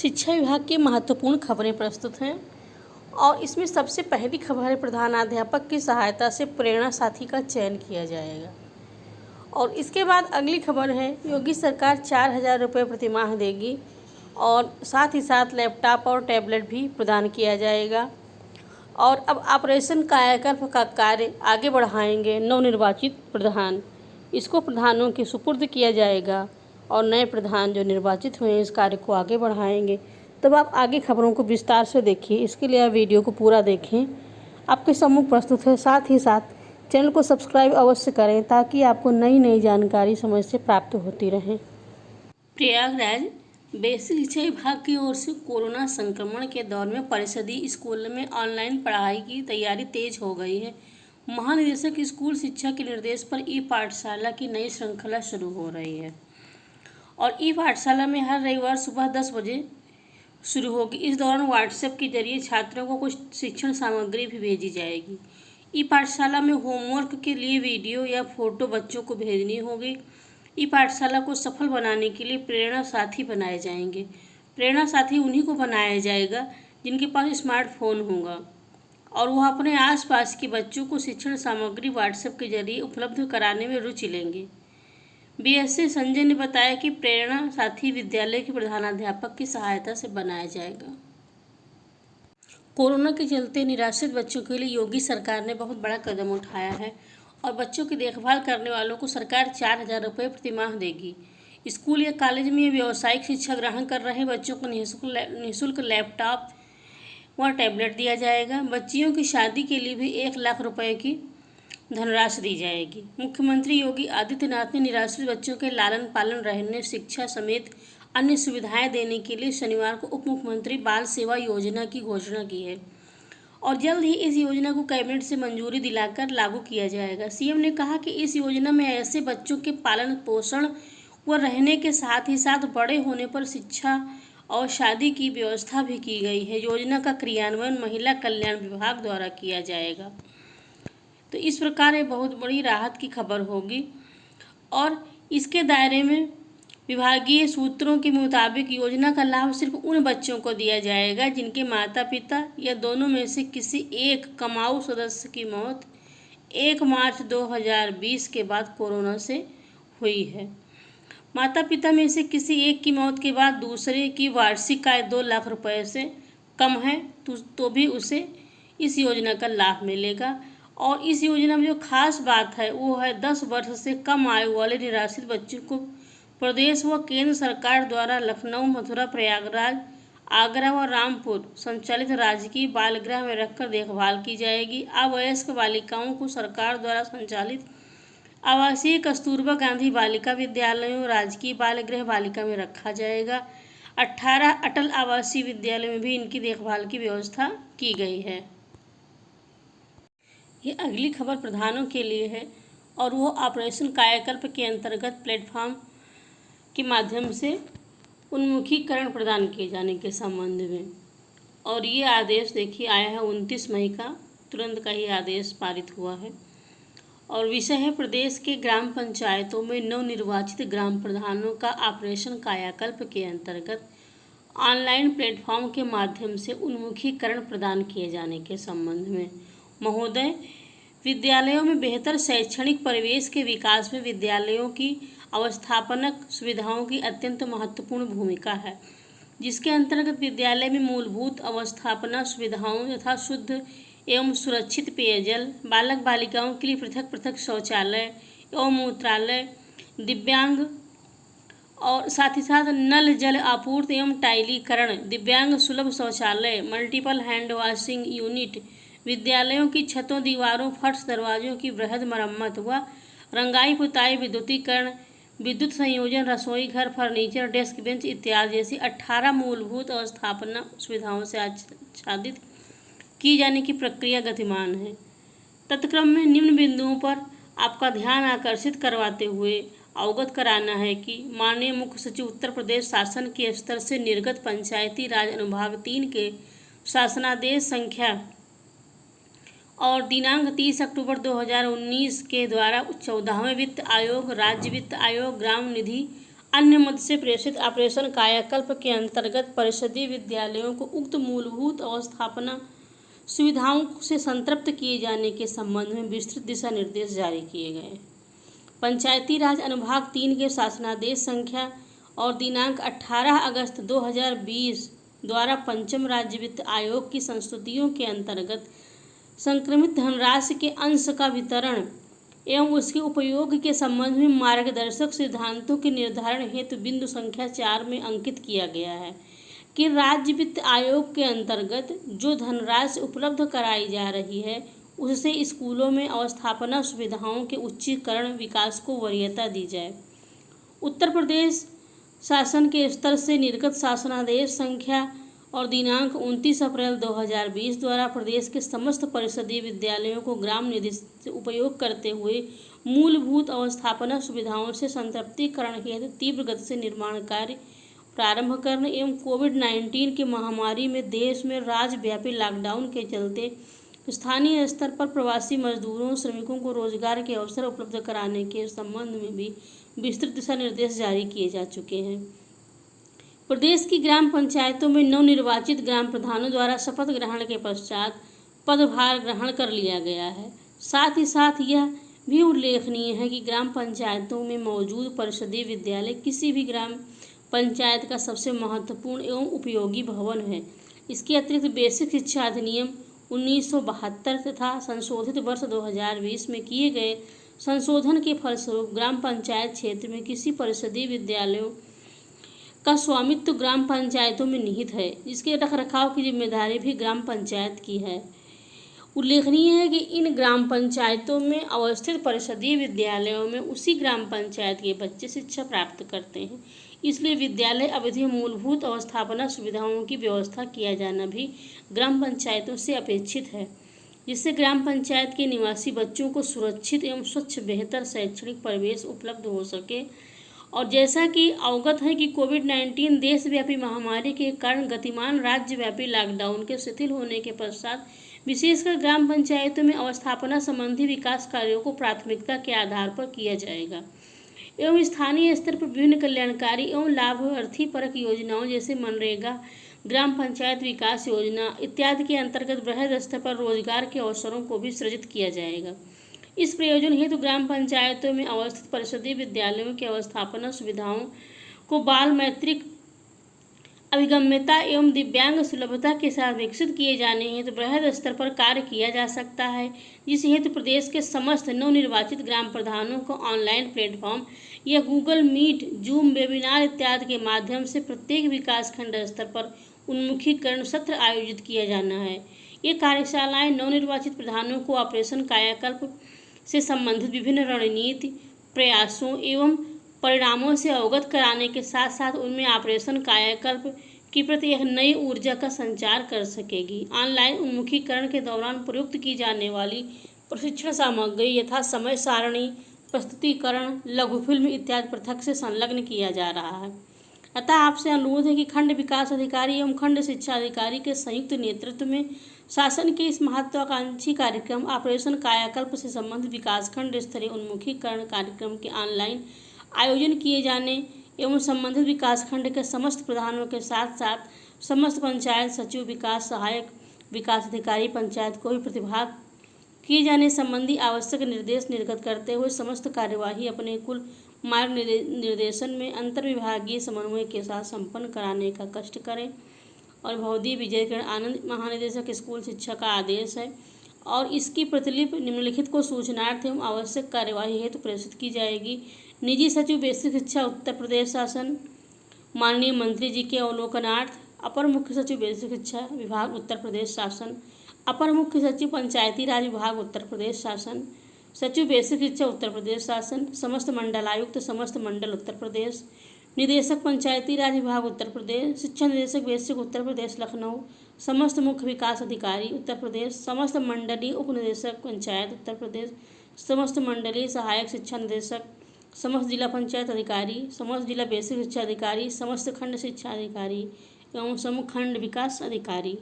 शिक्षा विभाग की महत्वपूर्ण खबरें प्रस्तुत हैं और इसमें सबसे पहली खबर है प्रधानाध्यापक की सहायता से प्रेरणा साथी का चयन किया जाएगा। और इसके बाद अगली खबर है योगी सरकार 4,000 रुपये प्रतिमाह देगी और साथ ही साथ लैपटॉप और टैबलेट भी प्रदान किया जाएगा। और अब ऑपरेशन कायाकल्प का कार्य आगे बढ़ाएंगे नवनिर्वाचित प्रधान, इसको प्रधानों के सुपुर्द किया जाएगा और नए प्रधान जो निर्वाचित हुए हैं इस कार्य को आगे बढ़ाएंगे। तब आप आगे खबरों को विस्तार से देखिए, इसके लिए आप वीडियो को पूरा देखें, आपके सम्मुख प्रस्तुत है। साथ ही साथ चैनल को सब्सक्राइब अवश्य करें ताकि आपको नई नई जानकारी समय से प्राप्त होती रहे। प्रयागराज बेसिक शिक्षा विभाग की ओर से कोरोना संक्रमण के दौर में परिषदीय स्कूल में ऑनलाइन पढ़ाई की तैयारी तेज हो गई है। महानिदेशक स्कूल शिक्षा के निर्देश पर ई पाठशाला की नई श्रृंखला शुरू हो रही है और ई पाठशाला में हर रविवार सुबह 10 बजे शुरू होगी। इस दौरान व्हाट्सएप के जरिए छात्रों को कुछ शिक्षण सामग्री भी भेजी जाएगी। ई पाठशाला में होमवर्क के लिए वीडियो या फोटो बच्चों को भेजनी होगी। ई पाठशाला को सफल बनाने के लिए प्रेरणा साथी बनाए जाएंगे। प्रेरणा साथी उन्हीं को बनाया जाएगा जिनके पास स्मार्टफोन होगा और वह अपने आसपास के बच्चों को शिक्षण सामग्री व्हाट्सएप के जरिए उपलब्ध कराने में रुचि लेंगे। बीएससी संजय ने बताया कि प्रेरणा साथी विद्यालय के प्रधानाध्यापक की सहायता से बनाया जाएगा। कोरोना के चलते निराश्रित बच्चों के लिए योगी सरकार ने बहुत बड़ा कदम उठाया है और बच्चों की देखभाल करने वालों को सरकार 4,000 रुपये प्रतिमाह देगी। स्कूल या कॉलेज में व्यावसायिक शिक्षा ग्रहण कर रहे बच्चों को निःशुल्क लैपटॉप व टैबलेट दिया जाएगा। बच्चियों की शादी के लिए भी 1 लाख रुपए की धनराशि दी जाएगी। मुख्यमंत्री योगी आदित्यनाथ ने निराश्रित बच्चों के लालन पालन, रहने, शिक्षा समेत अन्य सुविधाएं देने के लिए शनिवार को उप मुख्यमंत्री बाल सेवा योजना की घोषणा की है और जल्द ही इस योजना को कैबिनेट से मंजूरी दिलाकर लागू किया जाएगा। सीएम ने कहा कि इस योजना में ऐसे बच्चों के पालन पोषण व रहने के साथ ही साथ बड़े होने पर शिक्षा और शादी की व्यवस्था भी की गई है। योजना का क्रियान्वयन महिला कल्याण विभाग द्वारा किया जाएगा। तो इस प्रकार ये बहुत बड़ी राहत की खबर होगी और इसके दायरे में विभागीय सूत्रों के मुताबिक योजना का लाभ सिर्फ उन बच्चों को दिया जाएगा जिनके माता पिता या दोनों में से किसी एक कमाऊ सदस्य की मौत 1 मार्च 2020 के बाद कोरोना से हुई है। माता पिता में से किसी एक की मौत के बाद दूसरे की वार्षिक आय 2 लाख रुपए से कम है तो भी उसे इस योजना का लाभ मिलेगा। और इस योजना में जो खास बात है वो है 10 वर्ष से कम आयु वाले निराश्रित बच्चों को प्रदेश व केंद्र सरकार द्वारा लखनऊ, मथुरा, प्रयागराज, आगरा व रामपुर संचालित राजकीय बाल गृह में रखकर देखभाल की जाएगी। अवयस्क बालिकाओं को सरकार द्वारा संचालित आवासीय कस्तूरबा गांधी बालिका विद्यालयों, राजकीय बाल गृह बालिका में रखा जाएगा। 18 अटल आवासीय विद्यालय में भी इनकी देखभाल की व्यवस्था की गई है। ये अगली खबर प्रधानों के लिए है और वो ऑपरेशन कायाकल्प के अंतर्गत प्लेटफॉर्म के माध्यम से उन्मुखीकरण प्रदान किए जाने के संबंध में। और ये आदेश देखिए आया है 29 मई का, तुरंत का ही आदेश पारित हुआ है। और विषय है प्रदेश के ग्राम पंचायतों में नवनिर्वाचित ग्राम प्रधानों का ऑपरेशन कायाकल्प के अंतर्गत ऑनलाइन प्लेटफॉर्म के माध्यम से उन्मुखीकरण प्रदान किए जाने के संबंध में। महोदय, विद्यालयों में बेहतर शैक्षणिक परिवेश के विकास में विद्यालयों की अवस्थापनक सुविधाओं की अत्यंत महत्वपूर्ण भूमिका है, जिसके अंतर्गत विद्यालय में मूलभूत अवस्थापना सुविधाओं तथा शुद्ध एवं सुरक्षित पेयजल, बालक बालिकाओं के लिए पृथक पृथक शौचालय एवं मूत्रालय, दिव्यांग और साथ ही साथ नल जल आपूर्ति एवं टाइलीकरण, दिव्यांग सुलभ शौचालय, मल्टीपल हैंड वॉशिंग यूनिट, विद्यालयों की छतों, दीवारों, फर्श, दरवाजों की वृहद मरम्मत व रंगाई पुताई, विद्युतीकरण, विद्युत संयोजन, रसोई घर, फर्नीचर, डेस्क बेंच इत्यादि जैसी 18 मूलभूत अवस्थापना सुविधाओं से आच्छादित की जाने की प्रक्रिया गतिमान है। तत्क्रम में निम्न बिंदुओं पर आपका ध्यान आकर्षित करवाते हुए अवगत कराना है कि माननीय मुख्य सचिव उत्तर प्रदेश शासन के स्तर से निर्गत पंचायती राज अनुभाग 3 के शासनादेश संख्या और दिनांक 30 अक्टूबर 2019 के द्वारा 14वें वित्त आयोग, राज्य वित्त आयोग, ग्राम निधि अन्य मद से प्रेषित ऑपरेशन कायाकल्प के अंतर्गत परिषदीय विद्यालयों को उक्त मूलभूत अवस्थापना सुविधाओं से संतृप्त किए जाने के संबंध में विस्तृत दिशा निर्देश जारी किए गए। पंचायती राज अनुभाग 3 के शासनादेश संख्या और दिनांक 18 अगस्त 2020 द्वारा पंचम राज्य वित्त आयोग की संस्तुतियों के अंतर्गत संक्रमित धनराशि के अंश का वितरण एवं उसके उपयोग के संबंध में मार्गदर्शक सिद्धांतों के निर्धारण हेतु बिंदु संख्या 4 में अंकित किया गया है कि राज्य वित्त आयोग के अंतर्गत जो धनराशि उपलब्ध कराई जा रही है उससे स्कूलों में अवस्थापना सुविधाओं के उच्चीकरण विकास को वरीयता दी जाए। उत्तर प्रदेश शासन के स्तर से निर्गत शासनादेश संख्या और दिनांक 29 अप्रैल 2020 द्वारा प्रदेश के समस्त परिषदीय विद्यालयों को ग्राम निधि से उपयोग करते हुए मूलभूत अवस्थापना सुविधाओं से संतृप्तिकरण हेतु तीव्र गति से निर्माण कार्य प्रारंभ करने एवं कोविड-19 की महामारी में देश में राज्यव्यापी लॉकडाउन के चलते स्थानीय स्तर पर प्रवासी मजदूरों श्रमिकों को रोजगार के अवसर उपलब्ध कराने के संबंध में भी विस्तृत दिशा निर्देश जारी किए जा चुके हैं। प्रदेश की ग्राम पंचायतों में नवनिर्वाचित ग्राम प्रधानों द्वारा शपथ ग्रहण के पश्चात पदभार ग्रहण कर लिया गया है। साथ ही साथ यह भी उल्लेखनीय है कि ग्राम पंचायतों में मौजूद परिषदीय विद्यालय किसी भी ग्राम पंचायत का सबसे महत्वपूर्ण एवं उपयोगी भवन है। इसके अतिरिक्त बेसिक शिक्षा अधिनियम 1972 तथा संशोधित वर्ष 2020 में किए गए संशोधन के फलस्वरूप ग्राम पंचायत क्षेत्र में किसी परिषदीय विद्यालयों का स्वामित्व ग्राम पंचायतों में निहित है, जिसके रखरखाव की जिम्मेदारी भी ग्राम पंचायत की है। उल्लेखनीय है कि इन ग्राम पंचायतों में अवस्थित परिषदीय विद्यालयों में उसी ग्राम पंचायत के बच्चे शिक्षा प्राप्त करते हैं, इसलिए विद्यालय अवधि में मूलभूत अवस्थापना सुविधाओं की व्यवस्था किया जाना भी ग्राम पंचायतों से अपेक्षित है, जिससे ग्राम पंचायत के निवासी बच्चों को सुरक्षित एवं स्वच्छ बेहतर शैक्षणिक परिवेश उपलब्ध हो सके। और जैसा कि अवगत है कि कोविड-19 देशव्यापी महामारी के कारण गतिमान राज्यव्यापी लॉकडाउन के शिथिल होने के पश्चात विशेषकर ग्राम पंचायतों में अवस्थापना संबंधी विकास कार्यों को प्राथमिकता के आधार पर किया जाएगा एवं स्थानीय स्तर पर विभिन्न कल्याणकारी एवं लाभार्थी परक योजनाओं जैसे मनरेगा, ग्राम पंचायत विकास योजना इत्यादि के अंतर्गत बृहद स्तर पर रोजगार के अवसरों को भी सृजित किया जाएगा। इस प्रयोजन हेतु ग्राम पंचायतों में अवस्थित परिषदीय विद्यालयों की अवस्थापना सुविधाओं को बाल मैत्रिक अभिगम्यता एवं दिव्यांग सुलभता के साथ विकसित किए जाने हेतु बृहद स्तर पर कार्य किया जा सकता है, जिस हेतु प्रदेश के समस्त नवनिर्वाचित ग्राम प्रधानों को ऑनलाइन प्लेटफॉर्म या गूगल मीट, जूम वेबिनार इत्यादि के माध्यम से प्रत्येक विकासखंड स्तर पर उन्मुखीकरण सत्र आयोजित किया जाना है। ये कार्यशालाएं नवनिर्वाचित प्रधानों को ऑपरेशन कायाकल्प से संबंधित विभिन्न रणनीति, प्रयासों एवं परिणामों से अवगत कराने के साथ साथ उनमें ऑपरेशन कायाकल्प के प्रति एक नई ऊर्जा का संचार कर सकेगी। ऑनलाइन उन्मुखीकरण के दौरान प्रयुक्त की जाने वाली प्रशिक्षण सामग्री यथा समय सारणी, प्रस्तुतिकरण, लघु फिल्म इत्यादि पृथक से संलग्न किया जा रहा है। अतः आपसे अनुरोध है कि खंड विकास अधिकारी एवं खंड शिक्षा अधिकारी के संयुक्त नेतृत्व में शासन के इस महत्वाकांक्षी कार्यक्रम ऑपरेशन कायाकल्प से संबंधित विकासखंड स्तरीय उन्मुखीकरण कार्यक्रम के ऑनलाइन आयोजन किए जाने एवं संबंधित विकासखंड के समस्त प्रधानों के साथ साथ समस्त पंचायत सचिव, विकास सहायक, विकास अधिकारी पंचायत को भी प्रतिभाग किए जाने संबंधी आवश्यक निर्देश निर्गत करते हुए समस्त कार्यवाही अपने कुल मार्ग निर्देशन में अंतर्विभागीय समन्वय के साथ संपन्न कराने का कष्ट करें। और भवदी विजय किरण आनंद महानिदेशक स्कूल शिक्षा का आदेश है और इसकी प्रतिलिपि निम्नलिखित को सूचनार्थ एवं आवश्यक कार्यवाही हेतु प्रेषित की जाएगी। निजी सचिव बेसिक शिक्षा उत्तर प्रदेश शासन, माननीय मंत्री जी के अवलोकनार्थ अपर मुख्य सचिव बेसिक शिक्षा विभाग उत्तर प्रदेश शासन, अपर मुख्य सचिव पंचायती राज विभाग उत्तर प्रदेश शासन, सचिव बेसिक शिक्षा उत्तर प्रदेश शासन, समस्त मंडलायुक्त समस्त मंडल उत्तर प्रदेश, निदेशक पंचायती राज विभाग उत्तर प्रदेश, शिक्षा निदेशक बेसिक उत्तर प्रदेश लखनऊ, समस्त मुख्य विकास अधिकारी उत्तर प्रदेश, समस्त मंडलीय उप निदेशक पंचायत उत्तर प्रदेश, समस्त मंडलीय सहायक शिक्षा निदेशक, समस्त जिला पंचायत अधिकारी, समस्त जिला बेसिक शिक्षा अधिकारी, समस्त खंड शिक्षा अधिकारी एवं समूह खंड विकास अधिकारी।